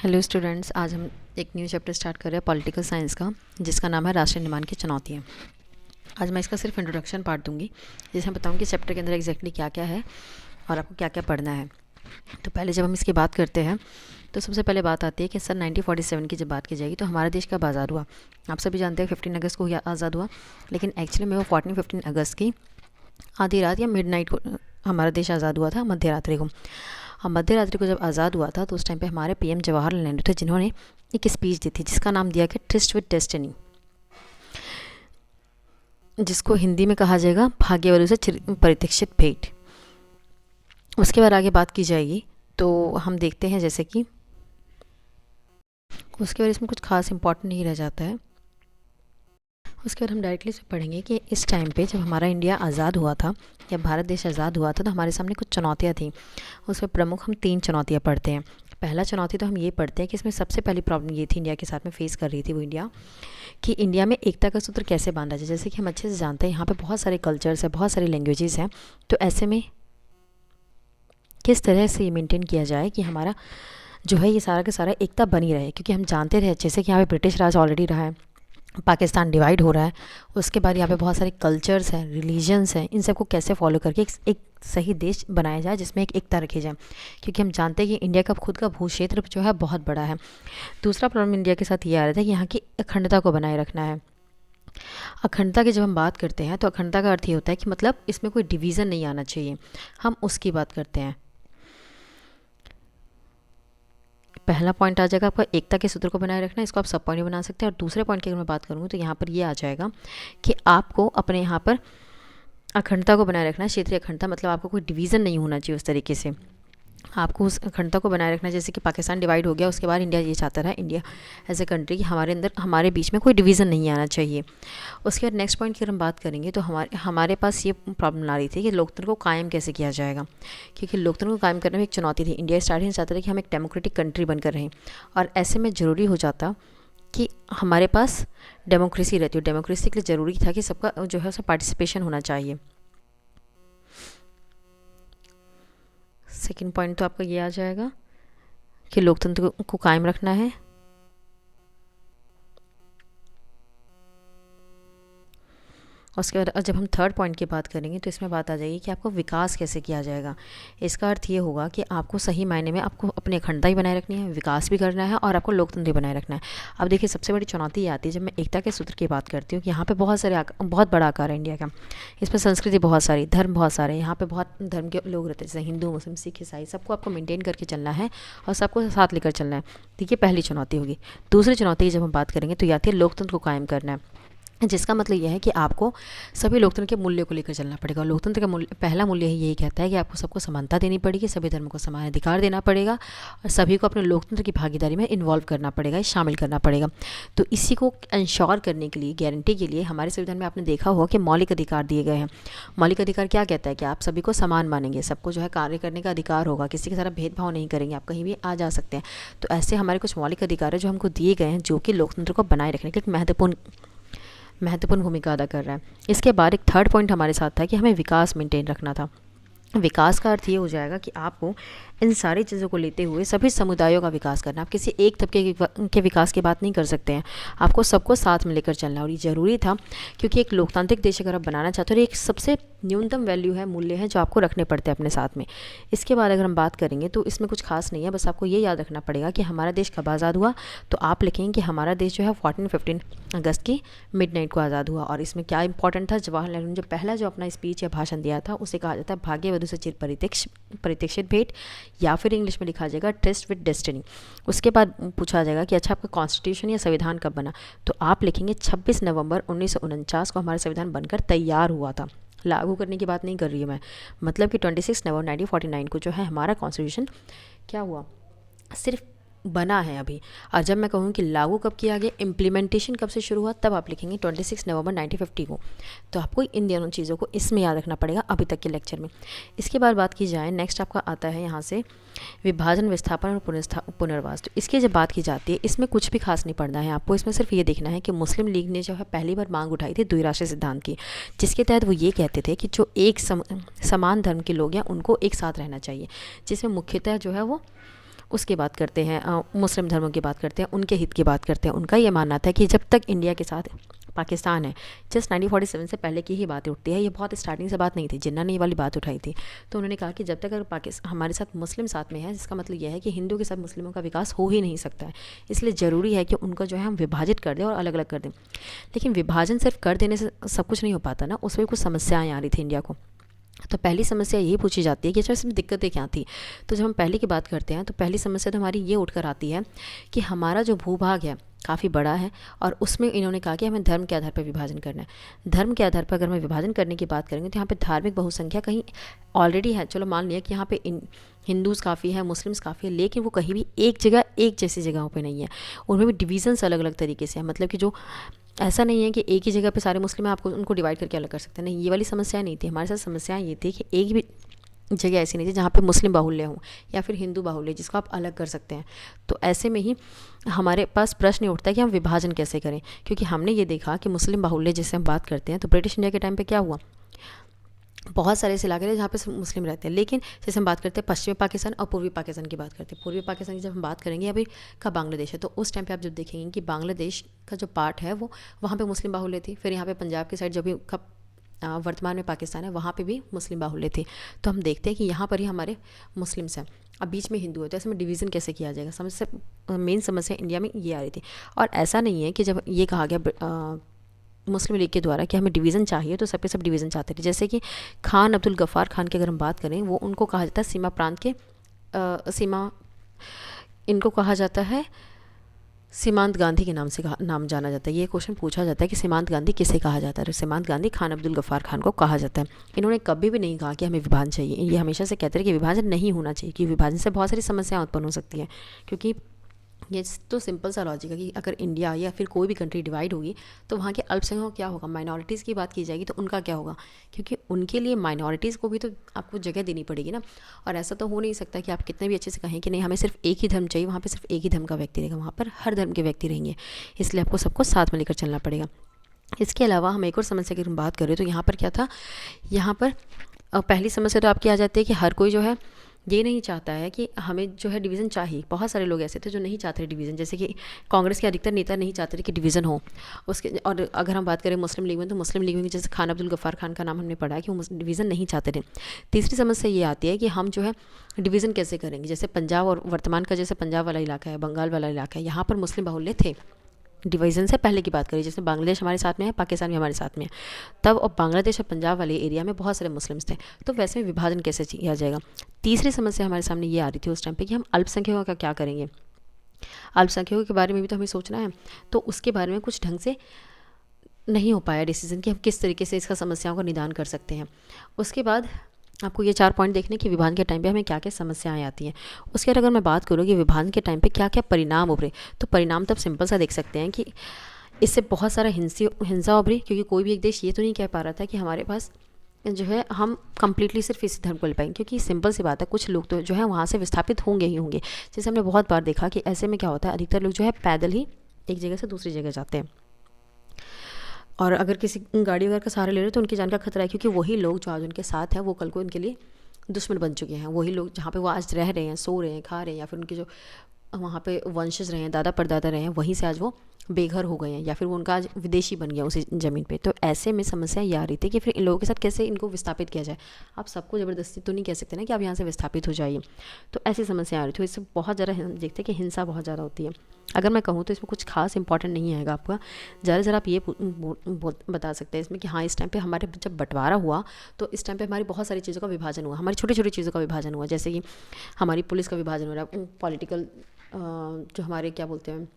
Hello students, आज हम एक न्यू चैप्टर स्टार्ट कर रहे हैं पॉलिटिकल साइंस का, जिसका नाम है राष्ट्रीय निर्माण की चुनौतियाँ। आज मैं इसका सिर्फ इंट्रोडक्शन पार्ट दूंगी, जिसमें बताऊंगी चैप्टर के अंदर एग्जैक्टली क्या क्या है और आपको क्या क्या पढ़ना है। तो पहले जब हम इसकी बात करते हैं तो सबसे पहले बात आती है कि सन 1947 की जब बात की जाएगी तो हमारा देश कब आज़ाद हुआ। आप सभी जानते हैं 15 अगस्त को आज़ाद हुआ, लेकिन एक्चुअली में वो 15 अगस्त की आधी रात या मिडनाइट को हमारा देश आज़ाद हुआ था, मध्य रात्रि को। और मध्य रात्रि को जब आज़ाद हुआ था तो उस टाइम पे हमारे पीएम जवाहरलाल नेहरू थे, जिन्होंने एक स्पीच दी थी जिसका नाम दिया गया ट्रिस्ट विद डेस्टिनी, जिसको हिंदी में कहा जाएगा भाग्यवधू से परितीक्षित भेंट। उसके बाद आगे बात की जाएगी तो हम देखते हैं जैसे कि उसके बाद इसमें कुछ खास इंपॉर्टेंट नहीं रह जाता है। उसके बाद हम डायरेक्टली से पढ़ेंगे कि इस टाइम पे जब हमारा इंडिया आज़ाद हुआ था या भारत देश आज़ाद हुआ था तो हमारे सामने कुछ चुनौतियाँ थीं। उसमें प्रमुख हम 3 चुनौतियाँ पढ़ते हैं। पहला चुनौती तो हम ये पढ़ते हैं कि इसमें सबसे पहली प्रॉब्लम ये थी इंडिया के साथ में फेस कर रही थी वो इंडिया, कि इंडिया में एकता का सूत्र कैसे बांधा जाए। जैसे कि हम अच्छे से जानते हैं यहाँ पर बहुत सारे कल्चर्स हैं, बहुत सारी लैंग्वेजेस हैं, तो ऐसे में किस तरह से ये मेनटेन किया जाए कि हमारा जो है ये सारा का सारा एकता बनी रहे। क्योंकि हम जानते रहे अच्छे से कि यहाँ पे ब्रिटिश राज ऑलरेडी रहा है, पाकिस्तान डिवाइड हो रहा है, उसके बाद यहाँ पे बहुत सारे कल्चर्स हैं, रिलीजन्स हैं, इन सबको कैसे फॉलो करके एक सही देश बनाया जाए जिसमें एक एकता रखी जाए। क्योंकि हम जानते हैं कि इंडिया का खुद का भू क्षेत्र जो है बहुत बड़ा है। दूसरा प्रॉब्लम इंडिया के साथ ये आ रहा था कि यहाँ की अखंडता को बनाए रखना है। अखंडता की जब हम बात करते हैं तो अखंडता का अर्थ ये होता है कि मतलब इसमें कोई डिवीज़न नहीं आना चाहिए, हम उसकी बात करते हैं। पहला पॉइंट आ जाएगा आपका एकता के सूत्र को बनाए रखना, इसको आप सब पॉइंट बना सकते हैं। और दूसरे पॉइंट की अगर मैं बात करूँ तो यहाँ पर ये आ जाएगा कि आपको अपने यहाँ पर अखंडता को बनाए रखना है, क्षेत्रीय अखंडता, मतलब आपको कोई डिवीज़न नहीं होना चाहिए उस तरीके से, आपको उस अखंडता को बनाए रखना है। जैसे कि पाकिस्तान डिवाइड हो गया, उसके बाद इंडिया ये चाहता रहा, इंडिया एज ए कंट्री कि हमारे अंदर हमारे बीच में कोई डिवीज़न नहीं आना चाहिए। उसके बाद नेक्स्ट पॉइंट की अगर हम बात करेंगे तो हमारे पास ये प्रॉब्लम आ रही थी कि लोकतंत्र को कायम कैसे किया जाएगा। क्योंकि लोकतंत्र को कायम करने में एक चुनौती थी। इंडिया स्टार्टिंग चाहता था कि हम एक डेमोक्रेटिक कंट्री बनकर रहें, और ऐसे में ज़रूरी हो जाता कि हमारे पास डेमोक्रेसी रहती है। डेमोक्रेसी के लिए ज़रूरी था कि सबका जो है उसमें पार्टिसिपेशन होना चाहिए। सेकंड पॉइंट तो आपका ये आ जाएगा कि लोकतंत्र को कायम रखना है। उसके बाद जब हम थर्ड पॉइंट की बात करेंगे तो इसमें बात आ जाएगी कि आपको विकास कैसे किया जाएगा। इसका अर्थ ये होगा कि आपको सही मायने में आपको अपनी अखंडता ही बनाए रखनी है, विकास भी करना है और आपको लोकतंत्र भी बनाए रखना है। अब देखिए सबसे बड़ी चुनौती ये आती है जब मैं एकता के सूत्र की बात करती हूँ कि यहाँ पे बहुत बड़ा आकार है इंडिया का, इसमें संस्कृति बहुत सारी, धर्म बहुत सारे, यहाँ पे बहुत धर्म के लोग रहते हैं, जैसे हिंदू, मुस्लिम, सिख, ईसाई, सबको आपको मेंटेन करके चलना है और सबको साथ लेकर चलना है। ठीक है, पहली चुनौती होगी। दूसरी चुनौती जब हम बात करेंगे तो ये आती है लोकतंत्र को कायम करना है, जिसका मतलब यह है कि आपको सभी लोकतंत्र के मूल्यों को लेकर चलना पड़ेगा। लोकतंत्र का मूल्य, पहला मूल्य ही यही कहता है कि आपको सबको समानता देनी पड़ेगी, सभी धर्मों को समान अधिकार देना पड़ेगा और सभी को अपने लोकतंत्र की भागीदारी में इन्वॉल्व करना पड़ेगा, शामिल करना पड़ेगा। तो इसी को इंश्योर करने के लिए, गारंटी के लिए हमारे संविधान में आपने देखा होगा कि मौलिक अधिकार दिए गए हैं। मौलिक अधिकार क्या कहता है कि आप सभी को समान मानेंगे, सबको जो है कार्य करने का अधिकार होगा, किसी के साथ भेदभाव नहीं करेंगे, आप कहीं भी आ जा सकते हैं। तो ऐसे हमारे कुछ मौलिक अधिकार है जो हमको दिए गए हैं, जो कि लोकतंत्र को बनाए रखने के लिए महत्वपूर्ण भूमिका अदा कर रहा है। इसके बाद एक थर्ड पॉइंट हमारे साथ था कि हमें विकास मेंटेन रखना था। विकास का अर्थ ये हो जाएगा कि आपको इन सारी चीज़ों को लेते हुए सभी समुदायों का विकास करना। आप किसी एक तबके के विकास की बात नहीं कर सकते हैं, आपको सबको साथ में लेकर चलना। और ये ज़रूरी था क्योंकि एक लोकतांत्रिक देश अगर आप बनाना चाहते हो तो एक सबसे न्यूनतम वैल्यू है, मूल्य है जो आपको रखने पड़ते हैं अपने साथ में। इसके बाद अगर हम बात करेंगे तो इसमें कुछ खास नहीं है, बस आपको ये याद रखना पड़ेगा कि हमारा देश कब आज़ाद हुआ। तो आप लिखेंगे कि हमारा देश जो है 15 अगस्त की मिडनाइट को आज़ाद हुआ। और इसमें क्या इंपॉर्टेंट था, जवाहरलाल नेहरू ने जो पहला जो अपना स्पीच या भाषण दिया था उसे कहा जाता है भाग्यवधू से परितीक्षित भेंट, या फिर इंग्लिश में लिखा जाएगा ट्रस्ट विद डेस्टिनी। उसके बाद पूछा जाएगा कि अच्छा आपका कॉन्स्टिट्यूशन या संविधान कब बना, तो आप लिखेंगे 26 नवंबर 1949 को हमारा संविधान बनकर तैयार हुआ था। लागू करने की बात नहीं कर रही हूँ मैं, मतलब कि 26 नवंबर 1949 को जो है हमारा कॉन्स्टिट्यूशन क्या हुआ, सिर्फ बना है अभी। और जब मैं कहूँ कि लागू कब किया गया, इम्प्लीमेंटेशन कब से शुरू हुआ, तब आप लिखेंगे 26 नवंबर 1950 को। तो आपको इन दोनों चीज़ों को इसमें याद रखना पड़ेगा अभी तक के लेक्चर में। इसके बाद बात की जाए, नेक्स्ट आपका आता है यहाँ से विभाजन, विस्थापन और पुनर्वास। तो इसकी जब बात की जाती है इसमें कुछ भी खास नहीं पढ़ना है आपको, इसमें सिर्फ ये देखना है कि मुस्लिम लीग ने जो है पहली बार मांग उठाई थी द्विराष्ट्रीय सिद्धांत की, जिसके तहत वो ये कहते थे कि जो समान धर्म के लोग हैं उनको एक साथ रहना चाहिए, जिसमें मुख्यतः जो है वो उसकी बात करते हैं, मुस्लिम धर्मों की बात करते हैं, उनके हित की बात करते हैं। उनका ये मानना था कि जब तक इंडिया के साथ पाकिस्तान है, जस्ट 1947 से पहले की ही बातें उठती है, ये बहुत स्टार्टिंग से बात नहीं थी, जिन्ना ने ये वाली बात उठाई थी। तो उन्होंने कहा कि जब तक अगर पाकिस्तान हमारे साथ मुस्लिम साथ में है, जिसका मतलब यह है कि हिंदू के साथ मुस्लिमों का विकास हो ही नहीं सकता है, इसलिए ज़रूरी है कि उनको जो है हम विभाजित कर दें और अलग अलग कर दें। लेकिन विभाजन सिर्फ कर देने से सब कुछ नहीं हो पाता ना, उसमें कुछ समस्याएँ आ रही थी इंडिया को। तो पहली समस्या यही पूछी जाती है कि अच्छा इसमें दिक्कतें क्या थी। तो जब हम पहले की बात करते हैं तो पहली समस्या तो हमारी ये उठकर आती है कि हमारा जो भूभाग है काफ़ी बड़ा है, और उसमें इन्होंने कहा कि हमें धर्म के आधार पर विभाजन करना है। धर्म के आधार पर अगर हम विभाजन करने की बात करेंगे तो यहाँ पे धार्मिक बहुसंख्या कहीं ऑलरेडी है। चलो मान लिया कि यहाँ पे हिंदूज़ काफ़ी है, मुस्लिम्स काफ़ी है, लेकिन वो कहीं भी एक जगह एक जैसी जगहों पे नहीं है। उनमें भी डिविजन्स अलग अलग तरीके से है। मतलब कि जो ऐसा नहीं है कि एक ही जगह पे सारे मुस्लिम हैं, आपको उनको डिवाइड करके अलग कर सकते हैं, नहीं, ये वाली समस्या नहीं थी। हमारे साथ समस्या ये थी कि एक भी जगह ऐसी नहीं थी जहाँ पे मुस्लिम बाहुल्य हो या फिर हिंदू बाहुल्य जिसको आप अलग कर सकते हैं। तो ऐसे में ही हमारे पास प्रश्न उठता है कि हम विभाजन कैसे करें, क्योंकि हमने ये देखा कि मुस्लिम बाहुल्य जिससे हम बात करते हैं, तो ब्रिटिश इंडिया के टाइम पे क्या हुआ, बहुत सारे ऐसे इलाके थे जहाँ पे मुस्लिम रहते हैं। लेकिन जैसे हम बात करते हैं पश्चिमी पाकिस्तान और पूर्वी पाकिस्तान की बात करते हैं, पूर्वी पाकिस्तान की जब हम बात करेंगे अभी का बांग्लादेश है, तो उस टाइम पे आप जब देखेंगे कि बांग्लादेश का जो पार्ट है वो वहाँ पे मुस्लिम बाहुल्य थी। फिर यहाँ पे पंजाब की साइड जो भी वर्तमान में पाकिस्तान है वहाँ पे भी मुस्लिम बाहुल्य थे। तो हम देखते हैं कि यहाँ पर ही हमारे मुस्लिम्स हैं, अब बीच में हिंदू है, तो ऐसे में डिवीज़न कैसे किया जाएगा। समस्या, मेन समस्या इंडिया में ये आ रही थी। और ऐसा नहीं है कि जब ये कहा गया मुस्लिम लीग के द्वारा कि हमें डिवीज़न चाहिए तो सबके सब डिवीज़न चाहते थे। जैसे कि खान अब्दुल गफ़ार खान की अगर हम बात करें, वो उनको कहा जाता है सीमा प्रांत के सीमा, इनको कहा जाता है सीमांत गांधी के नाम से नाम जाना जाता है। ये क्वेश्चन पूछा जाता है कि सीमांत गांधी किसे कहा जाता है, तो सीमांत गांधी खान अब्दुल गफ़ार खान को कहा जाता है। इन्होंने कभी भी नहीं कहा कि हमें विभाजन चाहिए। ये हमेशा से कहते हैं कि विभाजन नहीं होना चाहिए, कि विभाजन से बहुत सारी समस्याएं उत्पन्न हो सकती हैं। क्योंकि ये तो सिंपल सा लॉजिक है कि अगर इंडिया या फिर कोई भी कंट्री डिवाइड होगी तो वहाँ के अल्पसंख्यकों का क्या होगा, माइनॉरिटीज़ की बात की जाएगी तो उनका क्या होगा, क्योंकि उनके लिए माइनॉरिटीज़ को भी तो आपको जगह देनी पड़ेगी ना। और ऐसा तो हो नहीं सकता कि आप कितने भी अच्छे से कहें कि नहीं हमें सिर्फ एक ही धर्म चाहिए, वहाँ पर सिर्फ एक ही धर्म का व्यक्ति रहेगा, वहाँ पर हर धर्म के व्यक्ति रहेंगे। इसलिए आपको सबको साथ में लेकर चलना पड़ेगा। इसके अलावा हम एक और समस्या की बात करें तो यहाँ पर क्या था, यहाँ पर पहली समस्या तो आपकी आ जाती है कि हर कोई जो है ये नहीं चाहता है कि हमें जो है डिवीज़न चाहिए। बहुत सारे लोग ऐसे थे जो नहीं चाहते डिवीज़न, जैसे कि कांग्रेस के अधिकतर नेता नहीं चाहते थे कि डिवीज़न हो उसके। और अगर हम बात करें मुस्लिम लीग में, तो मुस्लिम लीग में जैसे खान अब्दुल गफ़ार खान का नाम हमने पढ़ा है कि वो डिवीज़न नहीं चाहते थे। तीसरी समस्या ये आती है कि हम जो है डिवीज़न कैसे करेंगे। जैसे पंजाब और वर्तमान का जैसे पंजाब वाला इलाका है, बंगाल वाला इलाका है, यहाँ पर मुस्लिम बाहुल्य थे। डिवीज़न से पहले की बात करें, जैसे बांग्लादेश हमारे साथ में है, पाकिस्तान भी हमारे साथ में है, तब और बांग्लादेश और पंजाब वाले एरिया में बहुत सारे मुस्लिम्स थे। तो वैसे में विभाजन कैसे किया जाएगा। तीसरी समस्या हमारे सामने ये आ रही थी उस टाइम पे कि हम अल्पसंख्यकों का क्या करेंगे। अल्पसंख्यकों के बारे में भी तो हमें सोचना है, तो उसके बारे में कुछ ढंग से नहीं हो पाया डिसीजन कि हम किस तरीके से इसका समस्याओं का निदान कर सकते हैं। उसके बाद आपको ये 4 पॉइंट देखने कि विभाजन के टाइम पे हमें क्या क्या समस्याएं आती हैं। उसके बाद अगर मैं बात करूँ कि विभाजन के टाइम पे क्या क्या परिणाम उभरे, तो परिणाम तब सिंपल सा देख सकते हैं कि इससे बहुत सारा हिंसा उभरी, क्योंकि कोई भी एक देश ये तो नहीं कह पा रहा था कि हमारे पास जो है हम कंप्लीटली सिर्फ इसी धर्म को ले पाएंगे, क्योंकि सिंपल सी बात है कुछ लोग तो जो है वहाँ से विस्थापित होंगे ही होंगे। जैसे हमने बहुत बार देखा कि ऐसे में क्या होता है, अधिकतर लोग जो है पैदल ही एक जगह से दूसरी जगह जाते हैं, और अगर किसी गाड़ी वगैरह का सहारा ले रहे हैं तो उनकी जान का खतरा है, क्योंकि वही लोग जो आज उनके साथ हैं वो कल को उनके लिए दुश्मन बन चुके हैं। वही लोग जहाँ पे वो आज रह रहे हैं, सो रहे हैं, खा रहे हैं, या फिर उनके जो वहाँ पे वंशज रहे हैं, दादा परदादा रहे हैं, वहीं से आज वो बेघर हो गए हैं, या फिर वो उनका आज विदेशी बन गया उसी ज़मीन पे। तो ऐसे में समस्या ये आ रही थी कि फिर इन लोगों के साथ कैसे इनको विस्थापित किया जाए। आप सबको ज़बरदस्ती तो नहीं कह सकते ना कि आप यहाँ से विस्थापित हो जाइए। तो ऐसी समस्या आ रही थी। इससे बहुत ज़्यादा देखते हैं कि हिंसा बहुत ज़्यादा होती है। अगर मैं कहूँ तो इसमें कुछ खास इंपॉर्टेंट नहीं आएगा आपका, ज़रा आप ये बता सकते हैं इसमें कि हाँ इस टाइम पे हमारे जब बंटवारा हुआ तो इस टाइम पे हमारी बहुत सारी चीज़ों का विभाजन हुआ, हमारी छोटी छोटी चीज़ों का विभाजन हुआ। जैसे कि हमारी पुलिस का विभाजन हो रहा है, पॉलिटिकल जो हमारे क्या बोलते हैं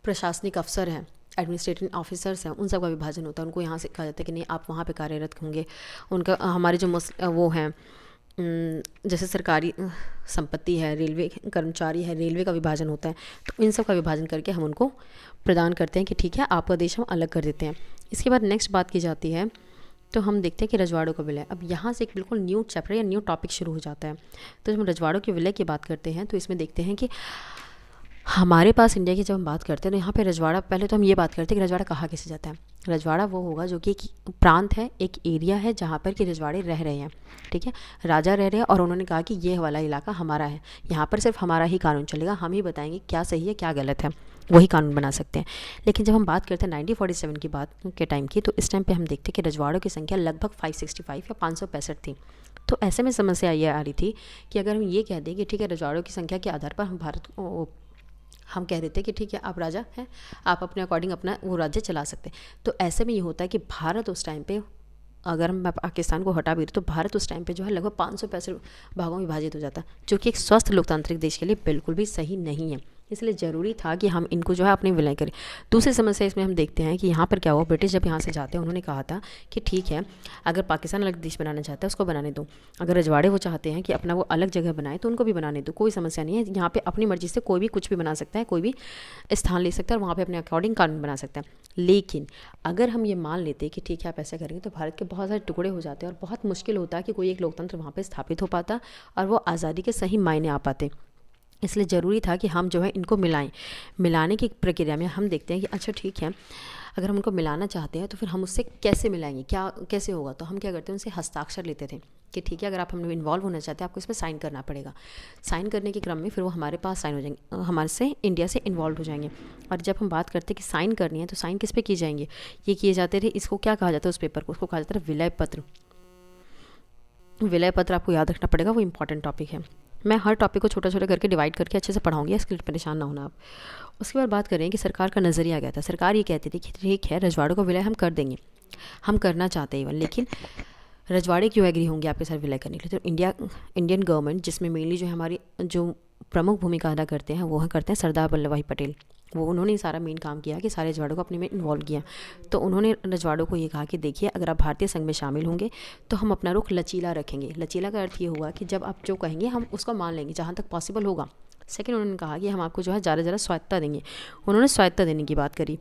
प्रशासनिक अफसर हैं, एडमिनिस्ट्रेटिव ऑफिसर्स हैं, उन सब का विभाजन होता है। उनको यहाँ से कहा जाता है कि नहीं आप वहाँ पे कार्यरत होंगे। उनका हमारे जो वो हैं जैसे सरकारी संपत्ति है, रेलवे कर्मचारी है, रेलवे का विभाजन होता है। तो इन सब का विभाजन करके हम उनको प्रदान करते हैं कि ठीक है आपका देश हम अलग कर देते हैं। इसके बाद नेक्स्ट बात की जाती है तो हम देखते हैं कि रजवाड़ों का विलय। अब यहाँ से एक बिल्कुल न्यू चैप्टर या न्यू टॉपिक शुरू हो जाता है। तो जब हम रजवाड़ों के विलय की बात करते हैं तो इसमें देखते हैं कि हमारे पास इंडिया की जब हम बात करते हैं तो यहाँ पे रजवाड़ा, पहले तो हम ये बात करते हैं कि रजवाड़ा कहाँ कैसे जाता है। रजवाड़ा वो होगा जो कि एक प्रांत है, एक एरिया है जहाँ पर कि रजवाड़े रह रहे हैं, ठीक है। राजा रह रहे हैं और उन्होंने कहा कि ये वाला इलाका हमारा है, यहाँ पर सिर्फ हमारा ही कानून चलेगा, हम ही बताएंगे क्या सही है क्या गलत है, वही कानून बना सकते हैं। लेकिन जब हम बात करते हैं 1947 की बात के टाइम की, तो इस टाइम पे हम देखते हैं कि रजवाड़ों की संख्या लगभग 565 या 565 थी। तो ऐसे में समस्या ये आ रही थी कि अगर हम ये कह दें कि ठीक है रजवाड़ों की संख्या के आधार पर हम हम कह देते कि ठीक है आप राजा हैं, आप अपने अकॉर्डिंग अपना वो राज्य चला सकते हैं। तो ऐसे में ये होता है कि भारत उस टाइम पे, अगर मैं पाकिस्तान को हटा भी दूँ तो भारत उस टाइम पे जो है लगभग 565 भागों में विभाजित हो जाता, जो कि एक स्वस्थ लोकतांत्रिक देश के लिए बिल्कुल भी सही नहीं है। इसलिए ज़रूरी था कि हम इनको जो है अपनी विलय करें। दूसरी समस्या इसमें हम देखते हैं कि यहाँ पर क्या हुआ, ब्रिटिश जब यहाँ से जाते हैं उन्होंने कहा था कि ठीक है अगर पाकिस्तान अलग देश बनाना चाहता है उसको बनाने दो, अगर रजवाड़े वो चाहते हैं कि अपना वो अलग जगह बनाए तो उनको भी बनाने दो, कोई समस्या नहीं है। यहाँ पे अपनी मर्जी से कोई भी कुछ भी बना सकता है, कोई भी स्थान ले सकता है और वहाँ पे अपने अकॉर्डिंग कानून बना सकता है। लेकिन अगर हम ये मान लेते हैं कि ठीक है आप ऐसा करेंगे तो भारत के बहुत सारे टुकड़े हो जाते हैं और बहुत मुश्किल होता है कि कोई एक लोकतंत्र वहाँ पर स्थापित हो पाता और वो आज़ादी के सही मायने आ पाते। इसलिए ज़रूरी था कि हम जो है इनको मिलाएं। मिलाने की प्रक्रिया में हम देखते हैं कि अच्छा ठीक है अगर हम उनको मिलाना चाहते हैं तो फिर हम उससे कैसे मिलाएंगे, क्या कैसे होगा। तो हम क्या करते हैं उनसे हस्ताक्षर लेते थे कि ठीक है अगर आप हमें इन्वॉल्व होना चाहते हैं आपको इसमें साइन करना पड़ेगा। साइन करने के क्रम में फिर वो हमारे पास साइन हो जाएंगे, हमारे से इंडिया से इन्वॉल्व हो जाएंगे। और जब हम बात करते हैं कि साइन करनी है तो साइन किस पे किए जाएंगे, ये किए जाते थे, इसको क्या कहा जाता है उस पेपर को, उसको कहा जाता है विलय पत्र। विलय पत्र आपको याद रखना पड़ेगा, वो इंपॉर्टेंट टॉपिक है। मैं हर टॉपिक को छोटा छोटा करके डिवाइड करके अच्छे से पढ़ाऊंगी, इसके लिए परेशान ना होना आप। उसके बाद बात करें कि सरकार का नज़रिया क्या था। सरकार ये कहती थी कि ठीक है रजवाड़ों को विलय हम कर देंगे, हम करना चाहते हैं इवन, लेकिन रजवाड़े क्यों एग्री होंगे आपके साथ विलय करने के लिए। तो इंडियन गवर्नमेंट जिसमें मेनली जो हमारी जो प्रमुख भूमिका अदा करते हैं वो करते हैं सरदार वल्लभ भाई पटेल। वो उन्होंने ही सारा मेन काम किया कि सारे रजवाड़ों को अपने में इन्वॉल्व किया। तो उन्होंने रजवाड़ों को ये कहा कि देखिए अगर आप भारतीय संघ में शामिल होंगे तो हम अपना रुख लचीला रखेंगे। लचीला का अर्थ ये हुआ कि जब आप जो कहेंगे हम उसको मान लेंगे जहाँ तक पॉसिबल होगा। सेकेंड उन्होंने कहा कि हम आपको जो है ज़्यादा स्वायत्ता देंगे। उन्होंने स्वायत्ता देने की बात करी।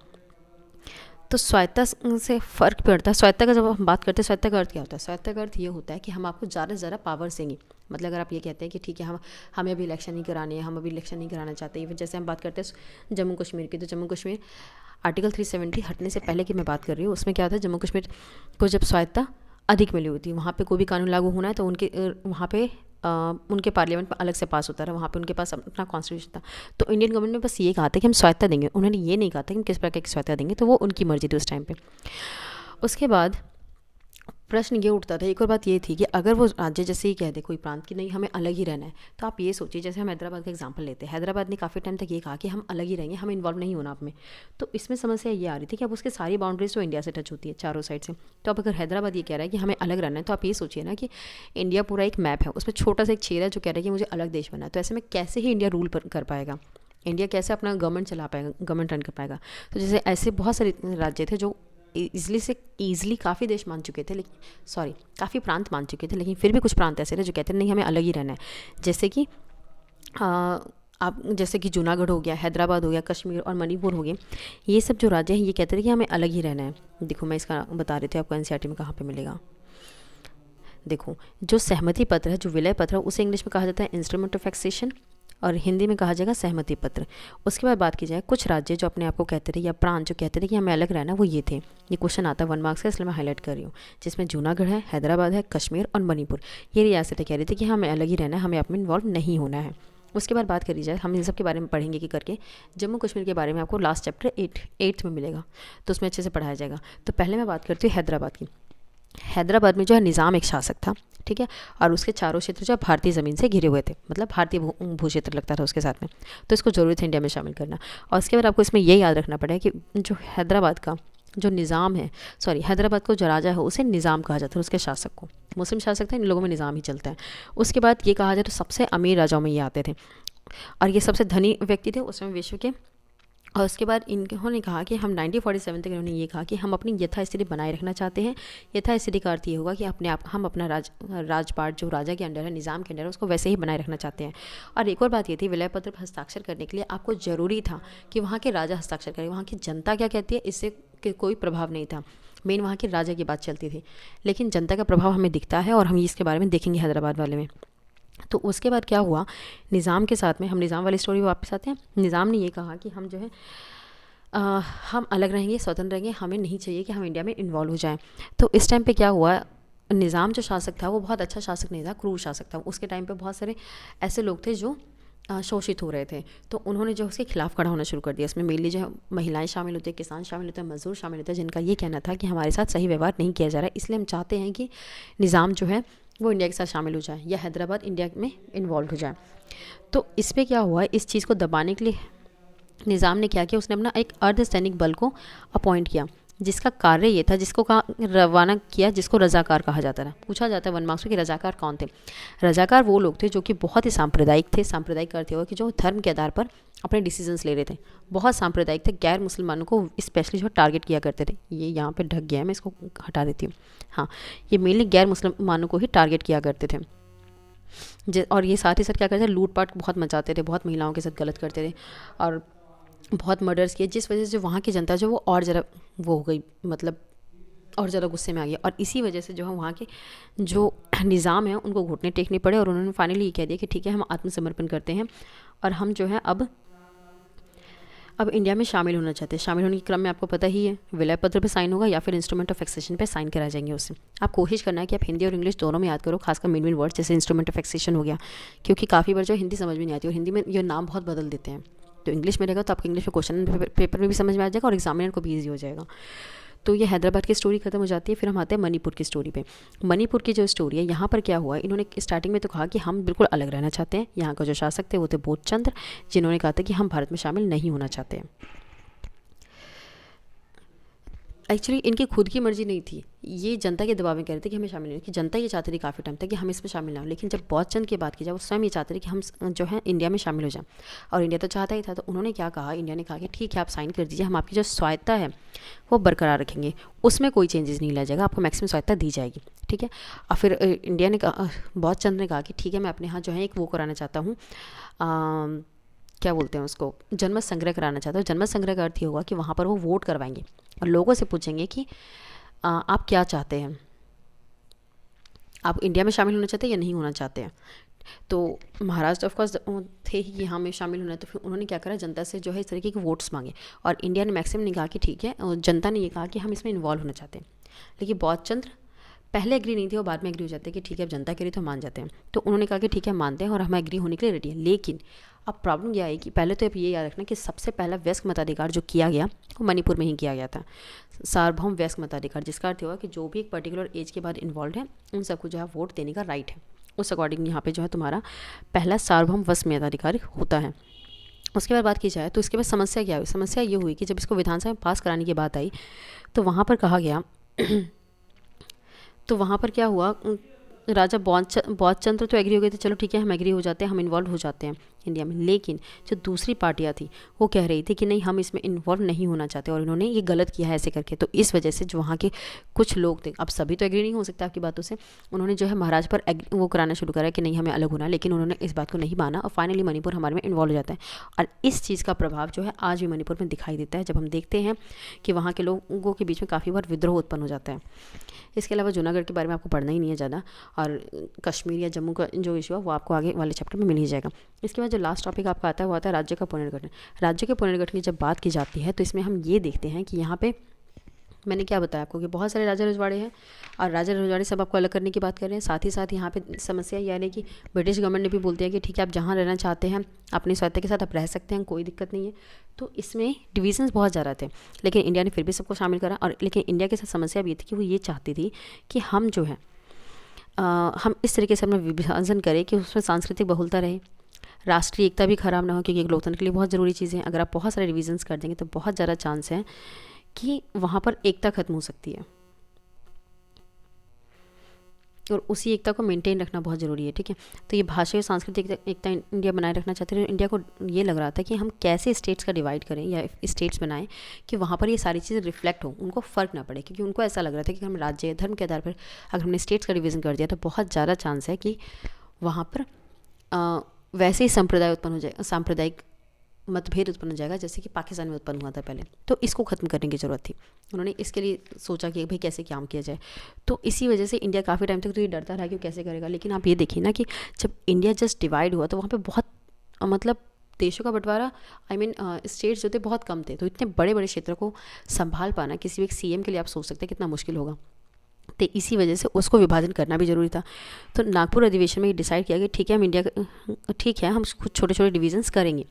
तो स्वायत्ता से फ़र्क पड़ता है। स्वायत्ता का जब हम बात करते हैं स्वायत्ता का अर्थ क्या होता है, स्वायत्ता का अर्थ ये होता है कि हम आपको ज़्यादा से ज़्यादा पावर्स देंगे। मतलब अगर आप ये कहते हैं कि ठीक है हमें अभी इलेक्शन नहीं कराने हैं, हम अभी इलेक्शन नहीं कराना चाहते, इवन जैसे हम बात करते हैं जम्मू कश्मीर की, तो जम्मू कश्मीर आर्टिकल 370 हटने से पहले की मैं बात कर रही हूँ, उसमें क्या था जम्मू कश्मीर को जब स्वायत्ता अधिक मिली हुई थी, वहाँ पे कोई भी कानून लागू होना है तो उनके वहाँ पे उनके पार्लियामेंट में अलग से पास होता रहा, वहाँ पे उनके पास अपना कॉन्स्टिट्यूशन था। तो इंडियन गवर्नमेंट ने बस ये कहा था कि हम स्वायत्ता देंगे, उन्होंने ये नहीं कहा था कि हम किस प्रकार की स्वायत्ता देंगे, तो वो उनकी मर्जी थी उस टाइम पे। उसके बाद प्रश्न ये उठता था, एक और बात ये थी कि अगर वो राज्य जैसे ही कह दे कोई प्रांत की नहीं हमें अलग ही रहना है, तो आप ये सोचिए जैसे हम हैदराबाद का एग्जांपल लेते हैं, हैदराबाद ने काफ़ी टाइम तक ये कहा कि हम अलग ही रहेंगे, हमें इन्वॉल्व नहीं होना आप में। तो इसमें समस्या ये आ रही थी कि अब उसकी सारी बाउंड्रीज तो इंडिया से टच होती है चारों साइड से। तो अब अगर हैदराबाद ये कह रहा है कि हमें अलग रहना है, तो आप ये सोचिए ना कि इंडिया पूरा एक मैप है, उसमें छोटा सा एक छेद है जो कह रहा है कि मुझे अलग देश बनना है। तो ऐसे में कैसे ही इंडिया रूल कर पाएगा, इंडिया कैसे अपना गवर्नमेंट चला पाएगा, गवर्नमेंट रन कर पाएगा। तो जैसे ऐसे बहुत सारे राज्य थे जो ईज़िली काफ़ी देश मान चुके थे, लेकिन काफ़ी प्रांत मान चुके थे, लेकिन फिर भी कुछ प्रांत ऐसे थे जो कहते हैं नहीं हमें अलग ही रहना है। जैसे कि आप जैसे कि जूनागढ़ हो गया, हैदराबाद हो गया, कश्मीर और मणिपुर हो गए, ये सब जो राज्य हैं ये कहते थे कि हमें अलग ही रहना है। देखो मैं इसका बता रही थी आपको एनसीईआरटी में कहाँ पे मिलेगा। देखो जो सहमति पत्र है, जो विलय पत्र है, उसे इंग्लिश में कहा जाता है इंस्ट्रूमेंट ऑफ एक्सेशन और हिंदी में कहा जाएगा सहमति पत्र। उसके बाद बात की जाए कुछ राज्य जो अपने आप को कहते थे या प्रांत जो कहते थे कि हमें अलग रहना, वो ये थे। ये क्वेश्चन आता है 1 मार्क्स का, इसलिए मैं हाईलाइट कर रही हूँ, जिसमें जूनागढ़ है, हैदराबाद है, कश्मीर और मणिपुर, ये रियासतें कह रही थी कि हमें अलग ही रहना है, हमें आप में इन्वॉल्व नहीं होना है। उसके बाद बात करी जाए, हम इन सब के बारे में पढ़ेंगे कि करके जम्मू कश्मीर के बारे में आपको लास्ट चैप्टर 8th में मिलेगा, तो उसमें अच्छे से पढ़ाया जाएगा। तो पहले मैं बात करती हूँ हैदराबाद की। हैदराबाद में जो है निज़ाम एक शासक था, ठीक है, और उसके चारों क्षेत्र जो भारतीय ज़मीन से घिरे हुए थे, मतलब भारतीय भू क्षेत्र लगता था उसके साथ में, तो इसको जरूरी था इंडिया में शामिल करना। और उसके बाद आपको इसमें ये याद रखना पड़ेगा कि जो हैदराबाद का जो निज़ाम है, हैदराबाद को जो राजा है उसे निज़ाम कहा जाता है, उसके शासक को। मुस्लिम शासक थे, इन लोगों में निज़ाम ही चलता है। उसके बाद ये कहा जाए तो सबसे अमीर राजाओं में ये आते थे और ये सबसे धनी व्यक्ति थे उस समय विश्व के। और उसके बाद इन्होंने कहा कि हम 1947 तक इन्होंने ये कहा कि हम अपनी यथास्थिति बनाए रखना चाहते हैं। यथास्थिति का अर्थ ये होगा कि अपने आप हम अपना राजपाट जो राजा के अंडर है, निज़ाम के अंडर है, उसको वैसे ही बनाए रखना चाहते हैं। और एक और बात ये थी, विलय पत्र पर हस्ताक्षर करने के लिए आपको ज़रूरी था कि वहाँ के राजा हस्ताक्षर करें। वहाँ की जनता क्या कहती है इससे कोई प्रभाव नहीं था, मेन वहाँ के राजा की बात चलती थी। लेकिन जनता का प्रभाव हमें दिखता है और हम इसके बारे में देखेंगे हैदराबाद वाले में। तो उसके बाद क्या हुआ, निज़ाम के साथ में, हम निज़ाम वाली स्टोरी में वापस आते हैं। निज़ाम ने ये कहा कि हम जो है अ, हम अलग रहेंगे, स्वतंत्र रहेंगे, हमें नहीं चाहिए कि हम इंडिया में इन्वॉल्व हो जाएं। तो इस टाइम पे क्या हुआ, निज़ाम जो शासक था वो बहुत अच्छा शासक नहीं था, क्रूर शासक था। उसके टाइम पे बहुत सारे ऐसे लोग थे जो शोषित हो रहे थे, तो उन्होंने जो उसके खिलाफ खड़ा होना शुरू कर दिया। इसमें मेनली जो है महिलाएं शामिल होती है, किसान शामिल होते हैं, मजदूर शामिल होते हैं, जिनका ये कहना था कि हमारे साथ सही व्यवहार नहीं किया जा रहा है, इसलिए हम चाहते हैं कि निज़ाम जो है वो इंडिया के साथ शामिल हो जाए या हैदराबाद इंडिया में इन्वॉल्व हो जाए। तो इस पर क्या हुआ, इस चीज़ को दबाने के लिए निज़ाम ने क्या किया, उसने अपना एक अर्धसैनिक बल को अपॉइंट किया, जिसका कार्य ये था, जिसको कहा रवाना किया, जिसको रज़ाकार कहा जाता था। पूछा जाता है वन मार्क्स में कि रज़ाकार कौन थे। रज़ाकार वो लोग थे जो कि बहुत ही सांप्रदायिक थे। सांप्रदायिक करते हुए कि जो धर्म के आधार पर अपने डिसीजंस ले रहे थे, बहुत सांप्रदायिक थे, गैर मुसलमानों को स्पेशली जो टारगेट किया करते थे। ये यहाँ पे ढक गया है, मैं इसको हटा देती हूँ। हाँ, ये मेनली गैर मुसलमानों को ही टारगेट किया करते थे। और ये साथ ही साथ क्या करते थे, लूटपाट बहुत मचाते थे, बहुत महिलाओं के साथ गलत करते थे और बहुत मर्डर्स किए, जिस वजह से वहाँ की जनता जो वो और ज़रा वो हो गई, मतलब और ज़्यादा गुस्से में आ गया। और इसी वजह से जो है वहाँ के जो निज़ाम है उनको घुटने टेकने पड़े और उन्होंने फाइनली ये कह दिया कि ठीक है, हम आत्मसमर्पण करते हैं और हम जो है अब इंडिया में शामिल होना चाहते हैं। शामिल होने के क्रम में आपको पता ही है, विलय पत्र पे साइन होगा या फिर इंस्ट्रूमेंट ऑफ एक्सेशन पे साइन करा जाएंगे उससे। आप कोशिश करना है कि आप हिंदी और इंग्लिश दोनों में याद करो, खासकर मेन वर्ड जैसे इंस्ट्रूमेंट ऑफ एक्सेशन हो गया, क्योंकि काफ़ी बार जो हिंदी समझ में नहीं आती और हिंदी में ये नाम बहुत बदल देते हैं। तो इंग्लिश में रहेगा तो आपको इंग्लिश में क्वेश्चन पेपर में भी समझ में आ जाएगा और एग्जामिनर को भी ईजी हो जाएगा। तो ये हैदराबाद की स्टोरी खत्म हो जाती है। फिर हम आते हैं मणिपुर की स्टोरी पे। मणिपुर की जो स्टोरी है, यहाँ पर क्या हुआ, इन्होंने स्टार्टिंग में तो कहा कि हम बिल्कुल अलग रहना चाहते हैं। यहाँ का जो शासक थे वो थे बोधचंद्र, जिन्होंने कहा था कि हम भारत में शामिल नहीं होना चाहते हैं। एक्चुअली इनकी खुद की मर्जी नहीं थी, ये जनता के दबाव में कह रहे थे कि हमें शामिल नहीं, कि जनता ये चाहती थी काफ़ी टाइम तक कि हम इसमें शामिल ना हो। लेकिन जब बहुत चंद की बात की जाए, उस समय ये चाहते थे कि हम जो है इंडिया में शामिल हो जाएं, और इंडिया तो चाहता ही था। तो उन्होंने क्या कहा, इंडिया ने कहा कि ठीक है, आप साइन कर दीजिए, हम आपकी जो स्वायत्ता है वो बरकरार रखेंगे, उसमें कोई चेंजेस नहीं लाया जाएगा, आपको मैक्सिमम स्वायत्ता दी जाएगी, ठीक है। और फिर इंडिया ने कहा, बहुत चंद ने कहा कि ठीक है, मैं अपने यहाँ जो है एक वो कराना चाहता हूँ, क्या बोलते हैं उसको, जनमत संग्रह कराना चाहता हूँ। जनमत संग्रह का अर्थ ये होगा कि वहाँ पर वो वोट करवाएंगे और लोगों से पूछेंगे कि आप क्या चाहते हैं, आप इंडिया में शामिल होना चाहते हैं या नहीं होना चाहते हैं। तो महाराष्ट्र ऑफकोर्स थे ही कि हाँ में शामिल होना है, तो फिर उन्होंने क्या करा, जनता से जो है इस तरीके के वोट्स मांगे और इंडिया ने मैक्सिमम ने कहा कि ठीक है, और जनता ने ये कहा कि हम इसमें इन्वॉल्व होना चाहते हैं। लेकिन बहुत चंद्र पहले एग्री नहीं थे, वो बाद में एग्री हो जाते हैं कि ठीक है, अब जनता कह रही तो मान जाते हैं। तो उन्होंने कहा कि ठीक है, मानते हैं और हम एग्री होने के लिए रेडी हैं। लेकिन अब प्रॉब्लम यह है कि पहले तो अब ये याद रखना कि सबसे पहला वयस्क मताधिकार जो किया गया वो मणिपुर में ही किया गया था, सार्वभौम वयस्क मताधिकार, जिसका अर्थ होगा कि जो भी एक पर्टिकुलर एज के बाद इन्वॉल्व है उन सबको जो है वोट देने का राइट है। उस अकॉर्डिंग यहाँ पे जो है तुम्हारा पहला सार्वभौम वयस्क मताधिकार होता है। उसके बाद बात की जाए तो इसके बाद समस्या क्या हुई, समस्या ये हुई कि जब इसको विधानसभा में पास कराने की बात आई तो वहाँ पर कहा गया तो वहाँ पर क्या हुआ, राजा बहुत चंद्र तो एग्री हो गए थे, चलो ठीक है, हम एग्री हो जाते हैं, हम इन्वॉल्व हो जाते हैं इंडिया में। लेकिन जो दूसरी पार्टियां थी वो कह रही थी कि नहीं, हम इसमें इन्वॉल्व नहीं होना चाहते और इन्होंने ये गलत किया है ऐसे करके। तो इस वजह से जो वहाँ के कुछ लोग थे, अब सभी तो एग्री नहीं हो सकते आपकी बातों से, उन्होंने जो है महाराज पर वो कराना शुरू करा कि नहीं, हमें अलग होना। लेकिन उन्होंने इस बात को नहीं माना और फाइनली मणिपुर हमारे में इन्वॉल्व हो जाता है। और इस चीज़ का प्रभाव जो है आज भी मणिपुर में दिखाई देता है, जब हम देखते हैं कि वहाँ के लोगों के बीच में काफ़ी बार विद्रोह उत्पन्न हो जाता है। इसके अलावा जूनागढ़ के बारे में आपको पढ़ना ही नहीं है ज़्यादा, और कश्मीर या जम्मू का जो इशू है वो आपको आगे वाले चैप्टर में मिल ही जाएगा। इसके बाद जो लास्ट टॉपिक आपका आता है वो आता है राज्य का पुनर्गठन। राज्य के पुनर्गठन की जब बात की जाती है तो इसमें हम ये देखते हैं कि यहाँ पे मैंने क्या बताया आपको कि बहुत सारे राजा रजवाड़े हैं और राजा रजवाड़े सब आपको अलग करने की बात कर रहे हैं। साथ ही साथ यहाँ पे समस्या ये आ रही है कि ब्रिटिश गवर्नमेंट ने भी बोल दिया कि ठीक है, आप जहाँ रहना चाहते हैं अपनी स्वायत्ता के साथ आप रह सकते हैं, कोई दिक्कत नहीं है। तो इसमें डिविजन्स बहुत ज़्यादा थे, लेकिन इंडिया ने फिर भी सबको शामिल करा। और लेकिन इंडिया के साथ समस्या भी थी कि वो ये चाहती थी कि हम जो है हम इस तरीके से अपना विभाजन करें कि उसमें सांस्कृतिक बहुलता रहे, राष्ट्रीय एकता भी खराब ना हो, क्योंकि एक लोकतंत्र के लिए बहुत ज़रूरी चीज़ है। अगर आप बहुत सारे डिविजन्स कर देंगे तो बहुत ज़्यादा चांस है कि वहाँ पर एकता खत्म हो सकती है और उसी एकता को मेंटेन रखना बहुत ज़रूरी है, ठीक है। तो ये भाषा और सांस्कृतिक एकता इंडिया बनाए रखना चाहते थे। इंडिया को ये लग रहा था कि हम कैसे स्टेट्स का डिवाइड करें या स्टेट्स बनाएं कि वहाँ पर ये सारी चीज़ें रिफ्लेक्ट हो, उनको फ़र्क ना पड़े। क्योंकि उनको ऐसा लग रहा था कि हम राज्य धर्म के आधार पर अगर हमने स्टेट्स का डिवीज़न कर दिया तो बहुत ज़्यादा चांस है कि वहाँ पर वैसे ही संप्रदाय उत्पन्न हो जाए, सांप्रदायिक मतभेद उत्पन्न हो जाएगा, जैसे कि पाकिस्तान में उत्पन्न हुआ था पहले। तो इसको ख़त्म करने की ज़रूरत थी। उन्होंने इसके लिए सोचा कि भाई कैसे काम किया जाए। तो इसी वजह से इंडिया काफ़ी टाइम तक तो ये डरता रहा कि वो कैसे करेगा। लेकिन आप ये देखिए ना कि जब इंडिया जस्ट डिवाइड हुआ तो वहाँ पे बहुत मतलब देशों का बंटवारा, आई मीन स्टेट्स जो थे बहुत कम थे। तो इतने बड़े बड़े क्षेत्रों को संभाल पाना किसी भी एक सीएम के लिए आप सोच सकते हैं कितना मुश्किल होगा। तो इसी वजह से उसको विभाजन करना भी ज़रूरी था। तो नागपुर अधिवेशन में ये डिसाइड किया कि ठीक है, हम इंडिया ठीक है, हम कुछ छोटे छोटे डिवीजन्स करेंगे,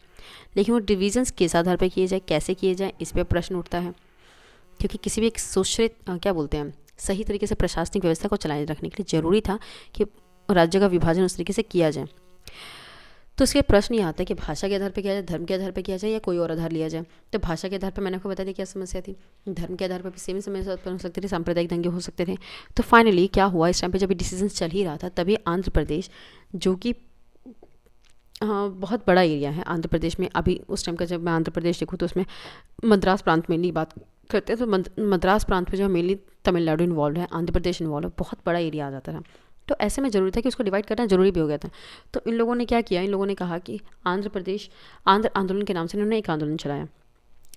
लेकिन वो डिवीजन्स किस आधार पर किए जाए, कैसे किए जाए, इस पर प्रश्न उठता है। क्योंकि किसी भी एक सुश्रित क्या बोलते हैं, सही तरीके से प्रशासनिक व्यवस्था को चलाए रखने के लिए ज़रूरी था कि राज्य का विभाजन उस तरीके से किया जाए। तो इसके प्रश्न ये आता है कि भाषा के आधार पर किया जाए, धर्म के आधार पर किया जाए, या कोई और आधार लिया जाए। तो भाषा के आधार पर मैंने आपको बता दिया क्या समस्या थी। धर्म के आधार पर भी सेम समस्या उत्पन्न हो सकती थी, सांप्रदायिक दंगे हो सकते थे। तो फाइनली क्या हुआ, इस टाइम पे जब ये डिसीजन चल ही रहा था, तभी आंध्र प्रदेश, जो कि बहुत बड़ा एरिया है आंध्र प्रदेश में, अभी उस टाइम का जब मैं आंध्र प्रदेश देखूँ तो उसमें मद्रास प्रांत में बात करते हैं। तो मद्रास प्रांत में जो मेनली तमिलनाडु इन्वॉल्व है, आंध्र प्रदेश इन्वॉल्व है, बहुत बड़ा एरिया आ जाता था। तो ऐसे में ज़रूरी था कि उसको डिवाइड करना ज़रूरी भी हो गया था। तो इन लोगों ने क्या किया, इन लोगों ने कहा कि आंध्र आंदोलन के नाम से इन्होंने एक आंदोलन चलाया।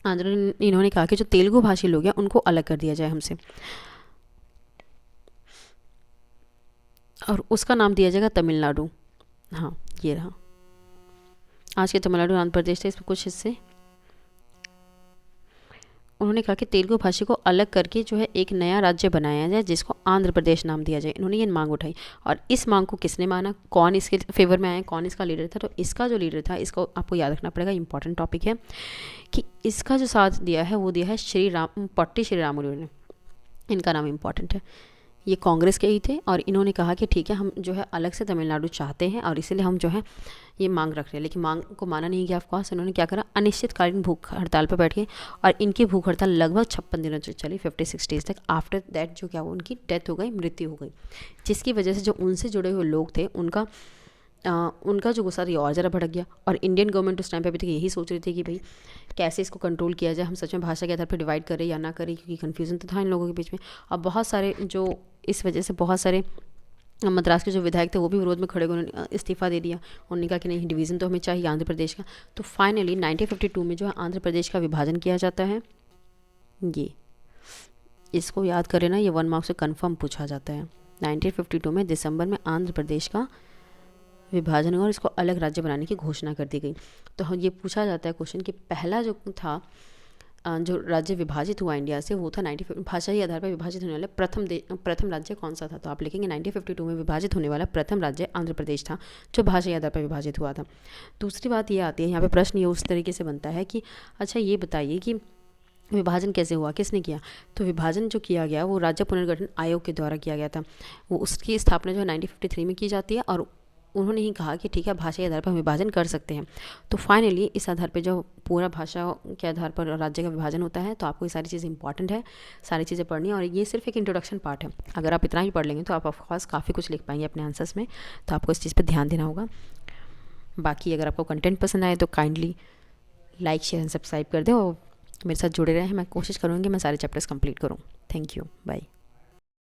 आंदोलन इन्होंने कहा कि जो तेलुगु भाषी लोग हैं उनको अलग कर दिया जाए हमसे, और उसका नाम दिया जाएगा तमिलनाडु। हाँ, ये रहा आज के तमिलनाडु आंध्र प्रदेश थे, इसमें कुछ हिस्से। उन्होंने कहा कि तेलुगु भाषी को अलग करके जो है एक नया राज्य बनाया जाए जिसको आंध्र प्रदेश नाम दिया जाए। इन्होंने ये मांग उठाई, और इस मांग को किसने माना, कौन इसके फेवर में आया, कौन इसका लीडर था। तो इसका जो लीडर था, इसको आपको याद रखना पड़ेगा, इंपॉर्टेंट टॉपिक है कि इसका जो साथ दिया है वो दिया है पोट्टी श्रीरामुलु ने। इनका नाम इंपॉर्टेंट है। ये कांग्रेस के ही थे, और इन्होंने कहा कि ठीक है, हम जो है अलग से तमिलनाडु चाहते हैं, और इसीलिए हम जो है ये मांग रख रहे हैं। लेकिन मांग को माना नहीं गया। ऑफकोर्स इन्होंने क्या करा, अनिश्चितकालीन भूख हड़ताल पर बैठ गए, और इनकी भूख हड़ताल लगभग 56 दिनों तक चली, 56 डेज तक। आफ्टर दैट जो क्या हुआ, उनकी डेथ हो गई, मृत्यु हो गई, जिसकी वजह से जो उनसे जुड़े हुए लोग थे उनका जो गुस्सा था और ज़रा भड़क गया। और इंडियन गवर्नमेंट उस टाइम पे अभी तक यही सोच रही थी कि भाई कैसे इसको कंट्रोल किया जाए, हम सच में भाषा के आधार पर डिवाइड करें या ना करें, क्योंकि कन्फ्यूज़न तो था इन लोगों के बीच में। और बहुत सारे जो इस वजह से बहुत सारे मद्रास के जो विधायक थे वो भी विरोध में खड़े, उन्होंने इस्तीफा दे दिया। उन्होंने कहा कि नहीं, डिवीज़न तो हमें चाहिए आंध्र प्रदेश का। तो फाइनली 1952 में जो है आंध्र प्रदेश का विभाजन किया जाता है। ये इसको याद करें ना, ये 1 मार्क्स से कन्फर्म पूछा जाता है। 1952 में दिसंबर में आंध्र प्रदेश का विभाजन हुआ और इसको अलग राज्य बनाने की घोषणा कर दी गई। तो ये पूछा जाता है क्वेश्चन कि पहला जो था जो राज्य विभाजित हुआ इंडिया से, वो था भाषाई आधार पर विभाजित होने वाला प्रथम राज्य कौन सा था। तो आप लिखेंगे 1952 में विभाजित होने वाला प्रथम राज्य आंध्र प्रदेश था, जो भाषाई आधार पर विभाजित हुआ था। दूसरी बात ये आती है, यहाँ पे प्रश्न ये उस तरीके से बनता है कि अच्छा ये बताइए कि विभाजन कैसे हुआ, किसने किया। तो विभाजन जो किया गया वो राज्य पुनर्गठन आयोग के द्वारा किया गया था। वो उसकी स्थापना जो है 1953 में की जाती है, और उन्होंने ही कहा कि ठीक है, भाषा के आधार पर हम विभाजन कर सकते हैं। तो फाइनली इस आधार पर जो पूरा भाषा के आधार पर राज्य का विभाजन होता है, तो आपको ये सारी चीज़ें इंपॉर्टेंट है, सारी चीज़ें पढ़नी है। और ये सिर्फ एक इंट्रोडक्शन पार्ट है। अगर आप इतना ही पढ़ लेंगे तो आप ऑफकोर्स काफ़ी कुछ लिख पाएंगे अपने आंसर्स में। तो आपको इस चीज़ पर ध्यान देना होगा। बाकी अगर आपको कंटेंट पसंद आए तो kindly like, share and subscribe कर दें, और मेरे साथ जुड़े रहें। मैं कोशिश करूँगी मैं सारे चैप्टर्स कंप्लीट करूँ। Thank you, bye.